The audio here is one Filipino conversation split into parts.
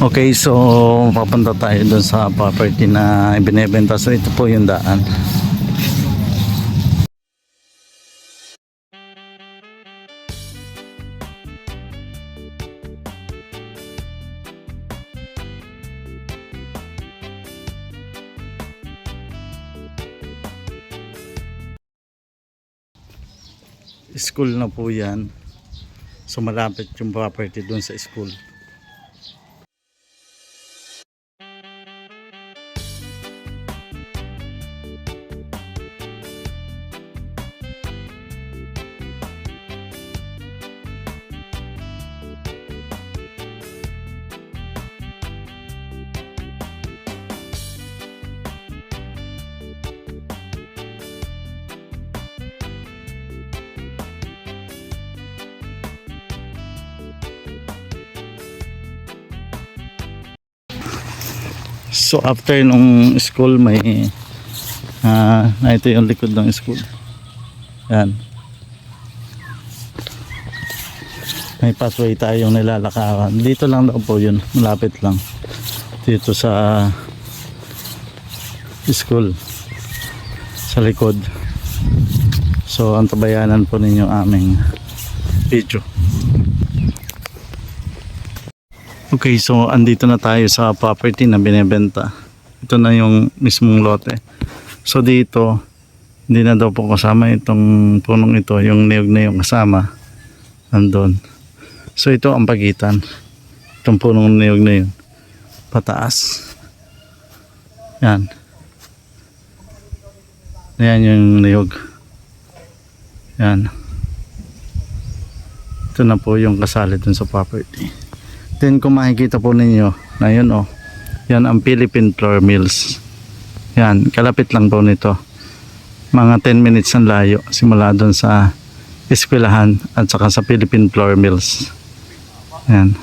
Okay, so papunta tayo doon sa property na ibinebenta. So ito po yung daan. School na po yan. So malapit yung property doon sa school. So after nung school may ito yung likod ng school. Yan. May pathway tayong nilalakaran. Dito lang daw po yun. Malapit lang. Dito sa school. Sa likod. So antabayanan po ninyo aming video. Okay, so andito na tayo sa property na binebenta. Ito na yung mismong lote. So dito, hindi na daw po kasama itong punong ito. Yung niyog na yung kasama. Andun. So ito ang pagitan. Itong punong niyog na yun. Pataas. Yan. Yan yung niyog. Yan. Ito na po yung kasali dun sa property. Then kung makikita po ninyo na yun yan ang Philippine Flour Mills. Yan, kalapit lang po nito. Mga 10 minutes ang layo simula doon sa eskwelahan at saka sa Philippine Flour Mills. Yan.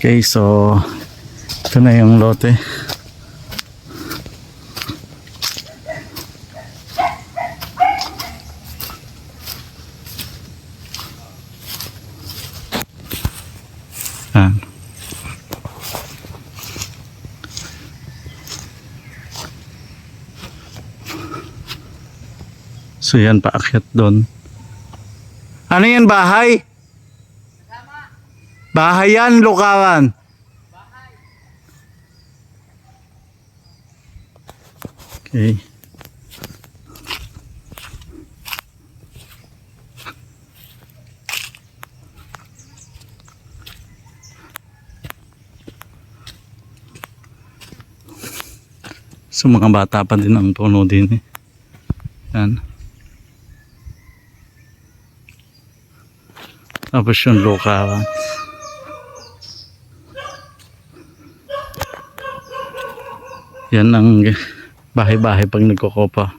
Okay, so ito na yung lote. Yan. So yan, paakyat doon. Ano yan, bahay? Bahay yan, lukawan. Okay. So mga bata pa din ang puno din eh. Yan. Tapos yung lukawan. Yan ang bahay-bahay pag nagkokopa.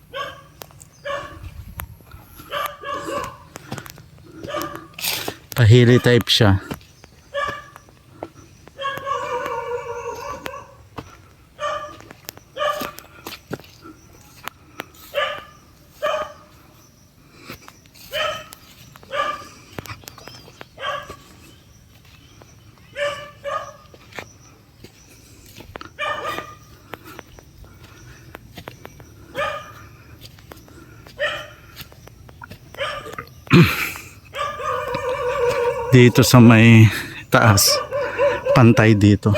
Pahili type siya. Dito sa may taas, pantay dito.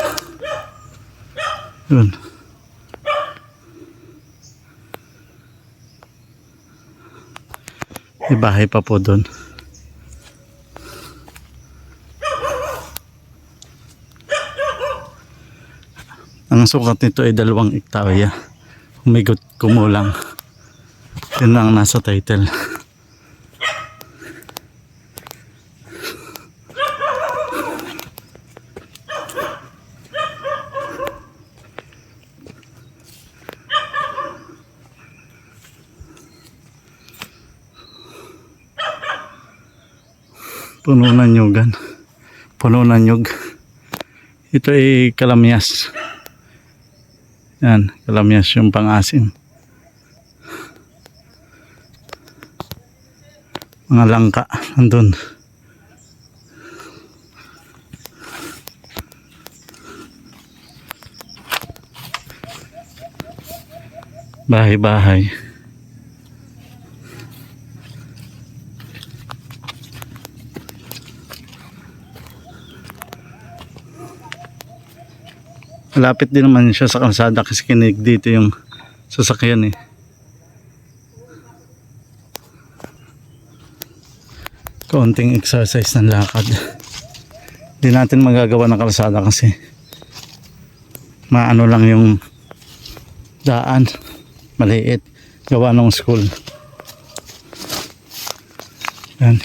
Yun. May bahay pa po doon. Ang sukat nito ay 2 hektarya. Umigot kumulang. Yun ang nasa title. Puno ng nyugan. Puno ng nyug. Ito ay kalamyas. Yan, kalamyas yung pang-asim. Mga langka nandun. bahay-bahay. Malapit din naman siya sa kalsada kasi kinig dito yung sasakyan eh. Kaunting exercise ng lakad. Hindi natin magagawa ng kalsada kasi maano lang yung daan, maliit, gawa ng school. Yan.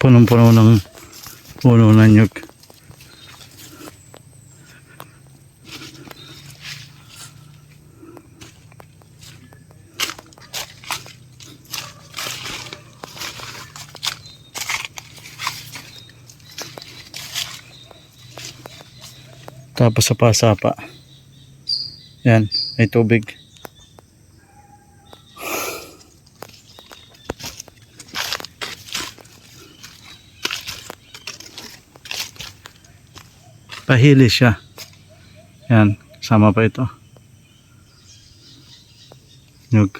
Punong-puno ng puno ng nyug. Tapos sa pasapa. Yan, may tubig. Pahili siya. Yan, sama pa ito. Nyug.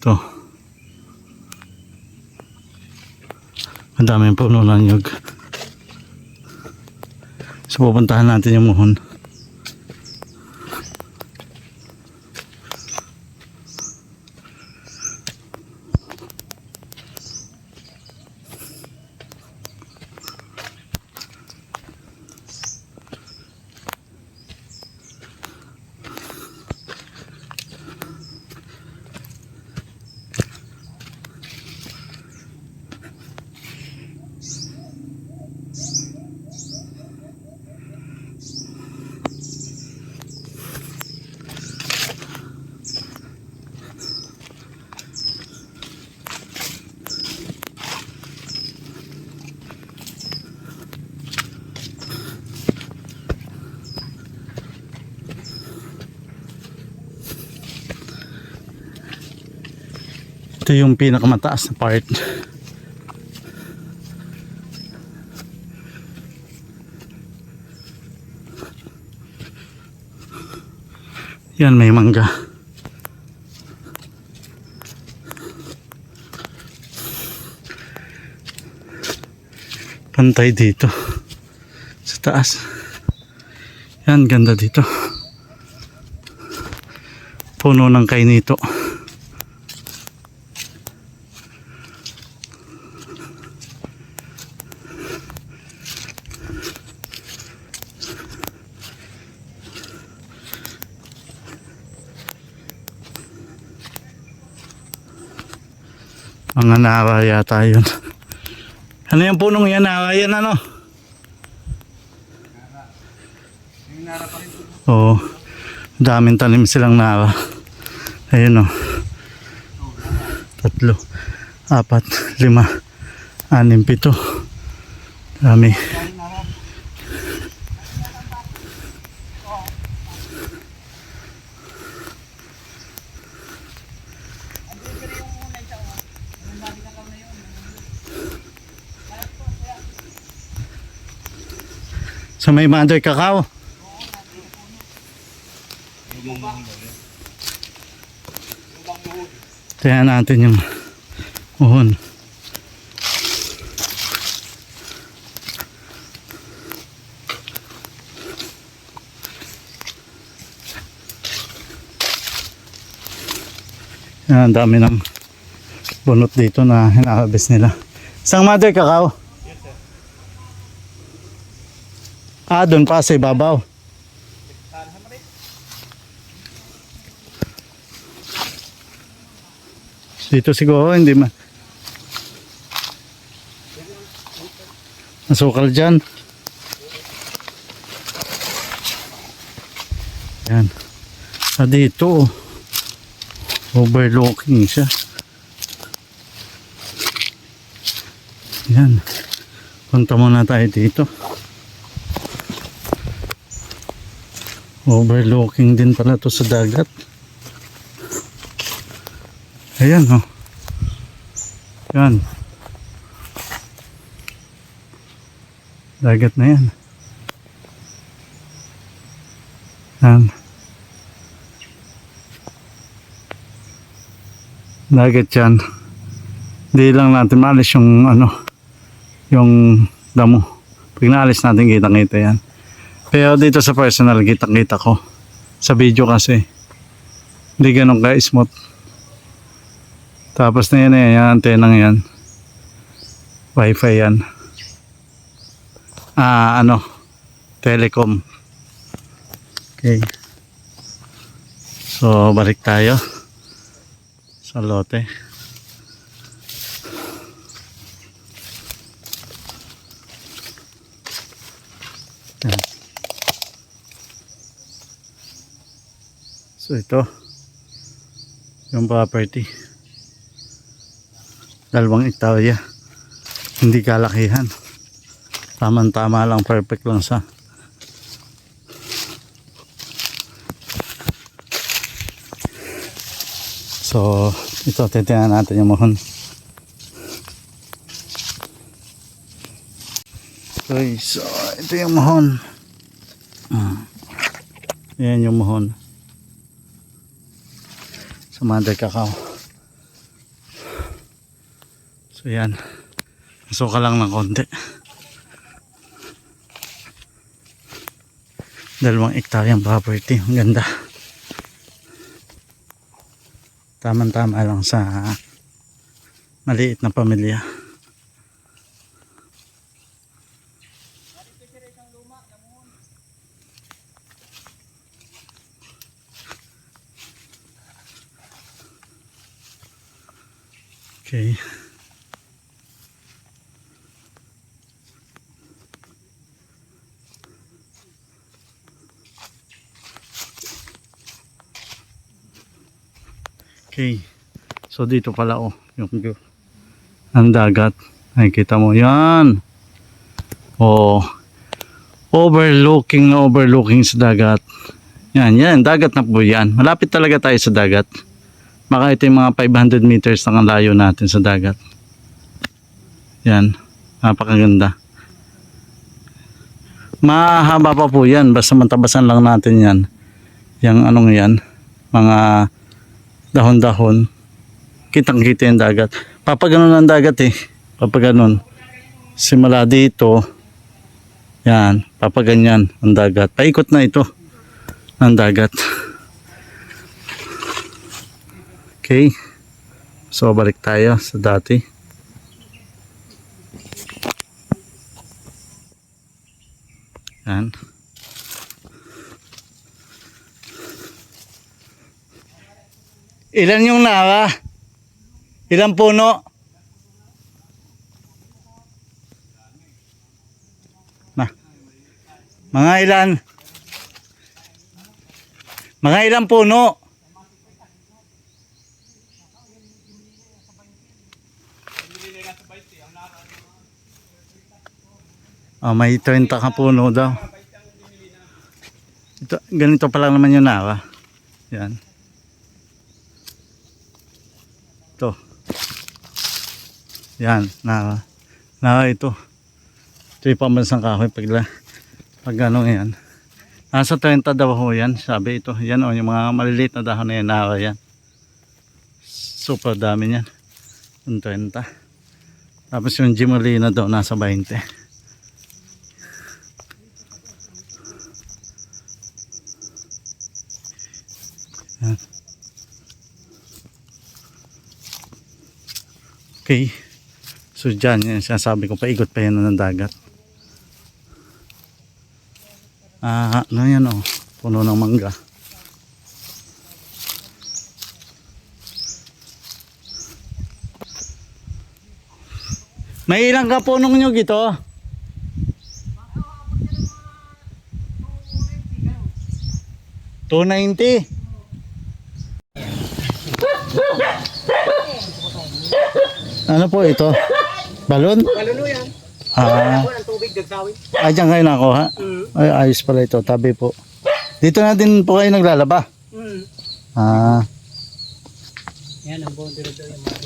Ito. Madaming puno ng nyug. So pupuntahan natin yung muhon. Ito yung pinakamataas na part. Yan, may mangga. Pantay dito sa taas. Yan, ganda dito. Puno ng kainito. Mga nawa yata yun. Ano yung punong yan? Nawa yan ano? Oo. Daming tanim silang nawa. Ayun o. 3, 4, 5, 6, 7. Dami. So may mother cacao. Tingnan natin yung uhon. Yan, ang dami ng bunot dito na hinakabis nila. Isang mother cacao? Ah, doon pa sa ibabaw. Dito siguro hindi masukal dyan. Yan. Ah, dito. Overlooking siya. Yan. Punta muna tayo dito. Overlooking din pala to sa dagat. Ayan oh. Yan. Dagat na yan. Yan. Dagat yan. Hindi lang natin maalis yung yung damo. Pag naalis natin kitang-kita yan. Pero dito sa personal kitang-kita ko. Sa video kasi hindi ganun ka-smooth. Tapos na yan yung antenang yan. Wi-Fi yan. Telecom. Okay. So balik tayo sa lote. Yan. So ito yung property. 2 hektarya. Hindi kalakihan. Tama-tama lang, perfect lang sa. So ito titingnan natin yung mohon. Okay, so ito yung mohon. Yan yung mohon. Sa mother cacao. So yan. Masuka lang ng konti. 2 hektaryang property. Ang ganda. Tama-tama lang sa maliit na pamilya. Okay. Okay. So dito pala yung view ng dagat. Nakikita mo yan. Overlooking sa dagat. Yan, dagat na po yan. Malapit talaga tayo sa dagat. Baka ito yung mga 500 meters ang layo natin sa dagat. Yan. Napakaganda. Mahaba pa po yan. Basta matabasan lang natin yan. Yung yan. Mga dahon-dahon. Kitang-kita yung dagat. Papaganon ang dagat eh. Papaganon. Simula dito. Yan. Papaganyan ang dagat. Paikot na ito. Ang dagat. Okay. So balik tayo sa dati. Yan. Ilan yung nawa? Ilang puno? Mga ilan? Mga ilang puno? May 30 ka puno daw. Ito, ganito pa lang naman yung nawa. Yan. Ito. Yan, nawa ito. Ito yung pambansang kahoy pag ano yan. Nasa 30 daw ho yan, sabi ito. Yan yung mga maliliit na dahon na yan, nawa yan. Super dami yan. Yung 30. Tapos yung Gimolina daw nasa 20. Yan. Okay. So dyan, yan sinasabi ko, paikot pa yan ng dagat. Ano yan puno ng mangga. May ilang ka punong nyug ito? 290. Ano po ito? Balon? Kaluno yan. Ah, Ang tubig, dagsawin. ay dyan kayo nakuha? Ay, ayos pala ito. Tabi po. Dito na din po kayo naglalaba? Ah, Yan, ang buong dito yung mga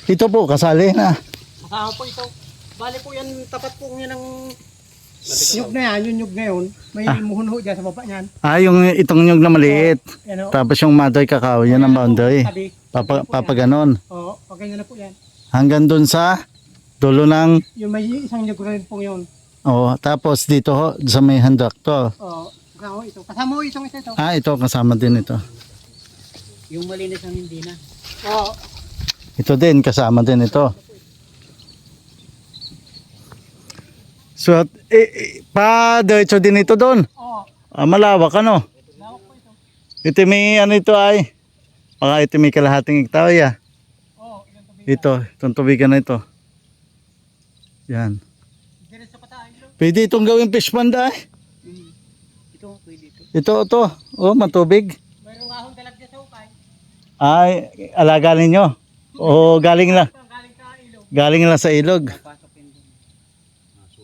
ito po, kasali na. kasama po ito. Bali po yan, tapat po yan ng nyug na yan, yung nyug na yun. May muhunho dyan sa baba niyan. Ah, yung itong nyug na maliit. Yan o. Tapos yung madoy kakao, yan ang boundary. Tabi. Papaganon. Oo, pag ganyan na po yan. Hanggang dun sa dulo ng, Yung may isang nyug rin po yun. oh, tapos dito ho, sa may handak to. Oo, kasama ito. Kasama mo itong ito. Ah, ito, kasama din ito. Yung malinis ang hindi na. Oo. Ito din, kasama din ito. So, pa diretso din ito doon. Oo. Ah, malawak ano? Lawak po ito. Ito may ano ito ay. Baka ito may kalahating hektarya. Oo, ilang tubig. Itong tubigan na ito. Yan. Diretso pa tayo. Pwede itong gawing fish pond ay. Ito, pwede ito. Ito. Oh, matubig. Mayroong ahong dalag dyan sa ukay. Ay, alaga ninyo. O galing lang. Ito, galing sa ilog. Galing lang sa ilog. Pasok yun dun.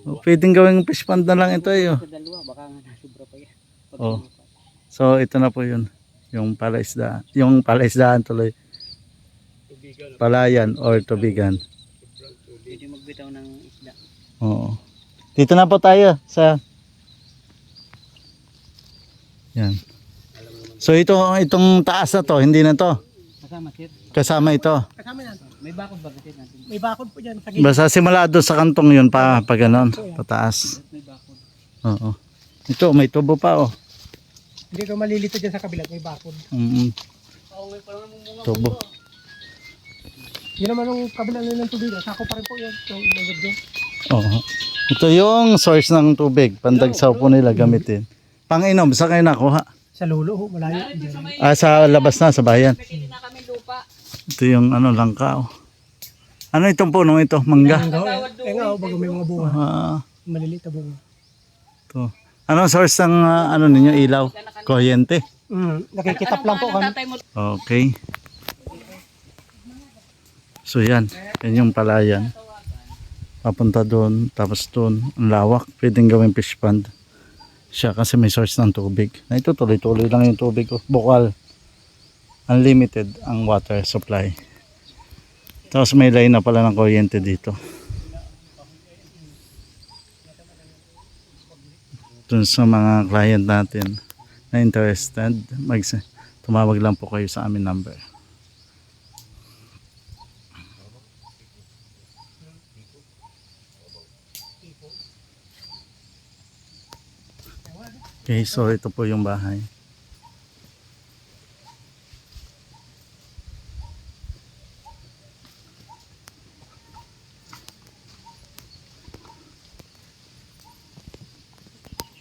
O, pwedeng gawing fish pond na lang ito eh. Oh. Sa dalawa, baka nga nasubra pa yan. Pag Oh. lumipat. So ito na po yun. Yung palaisdaan. Yung palaisdaan tuloy. Palayan or tubigan. Pwede magbitaw ng isda. Oo. Dito na po tayo sa yan. So itong taas na to, hindi na to. Kasama, sir. Kasama ito. Kasama yan. May bakod ba kasi natin? May bakod po dyan. Sa gilid. Basta simula doon sa kantong yun pa ganon, pataas. May bakod. Oo. Ito may tubo pa oh. Hindi ka malilito dyan sa kabila. May bakod. Oo, may parang mga Tubo. Yun naman yung kabila nila ng tubig. Sako pa rin po yun. Yung ilog doon. Oo. Ito yung source ng tubig. Pandagsaw po nila gamitin. Pang-inom, saan kayo nakuha? Sa lulo, ho, malayo. Ah, sa labas na, sa bayan. Pwede na kami lupa. Ito yung ano, langka oh. Ano itong punong ito? Mangga? Ang gawin. Eh nga, oh, bago may mga bunga. Ah, Maliliit na bunga. ito. Anong source ng ano ninyo, ilaw? Kuryente? Nakikitap lang po kami. Tatay mo. Okay. So yan, yan yung palayan. Papunta doon, tapos doon, ang lawak. Pwedeng gawing fish pond. Siya kasi may source ng tubig. Na ito tuloy-tuloy lang yung tubig. Bukal. Unlimited ang water supply. Tapos may line na pala ng kuryente dito. Dun sa mga client natin na interested, tumawag lang po kayo sa aming number. Okay, so ito po yung bahay.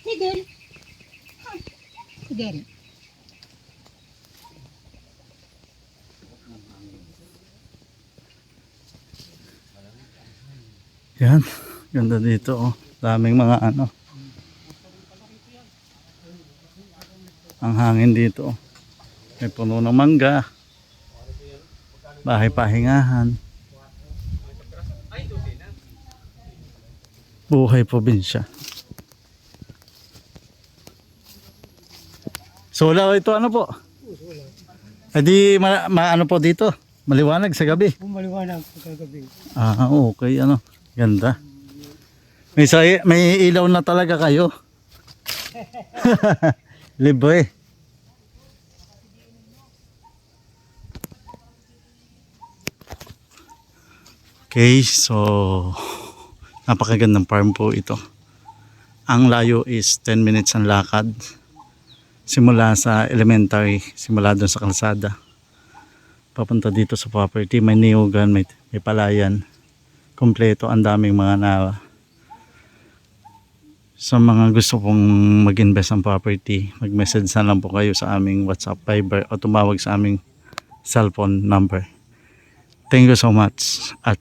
Miguel. Miguel. Yan, ganda dito oh. Daming mga ano. Ang hangin dito oh. May puno ng mangga. Bahay pahingahan. Buhay probinsya. Solar ito ano po? Eh di ano po dito? Maliwanag sa gabi. Maliwanag pagkagabi. Ah, okay ano. Ganda. May ilaw na talaga kayo. Libre. Okay, so napakagandang farm po ito. Ang layo is 10 minutes ang lakad. Simula sa elementary, simula doon sa kalsada. Papunta dito sa property, may niyugan, may palayan. Kompleto, ang daming mga nawa. Sa mga gusto pong mag-invest ng property, mag-message na lang po kayo sa aming WhatsApp, Viber o tumawag sa aming cellphone number. Thank you so much at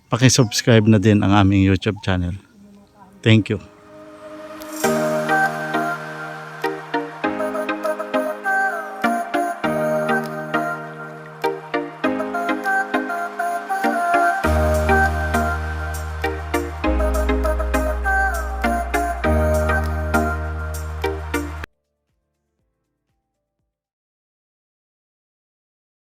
paki-subscribe na din ang aming YouTube channel. Thank you.